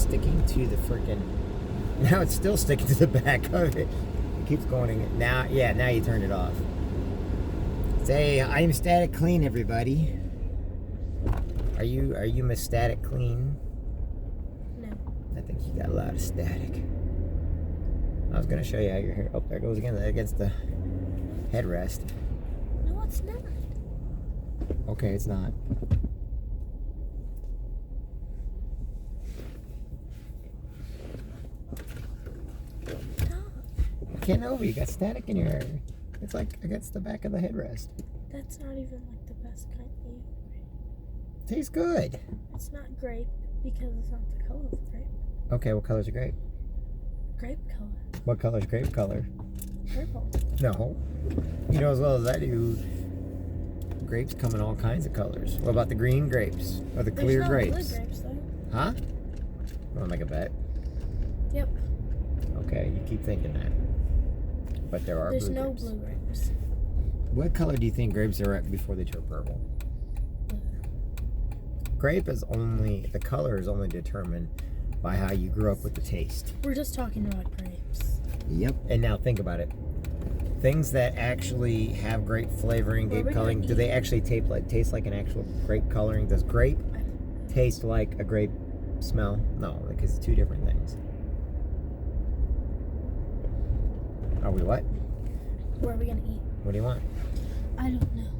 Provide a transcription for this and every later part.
sticking to the freaking... Now it's still sticking to the back of it. It keeps going in. Now, yeah, now you turned it off. Say, I'm static clean, everybody. Are you Miss Static Clean? No. I think you got a lot of static. I was gonna show you how your hair. Oh, there it goes again against the headrest. No, it's not. Okay, it's not. Stop. I can't over. You got static in your hair. It's like against the back of the headrest. That's not even like the best kind of grape. Tastes good. It's not grape because it's not the color of grape. Okay, what color's a grape? Grape color. What color's grape color? Purple. No. You know as well as I do, grapes come in all kinds of colors. What about the green grapes? Or the clear There's no grapes? blue grapes though. Huh? Wanna make a bet? Yep. Okay, you keep thinking that. But there are There's blue no grapes. blue grapes. What color do you think grapes are at before they turn purple? Blue. Grape is only, the color is only determined by how you grew up with the taste. We're just talking about grapes. Yep. And now think about it. Things that actually have grape flavoring, grape coloring, do they actually taste like an actual grape coloring? Does grape taste like a grape smell? No, because it's two different things. Are we what? Where are we gonna eat? What do you want? I don't know.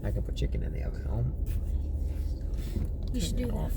I can put chicken in the oven. You should do that.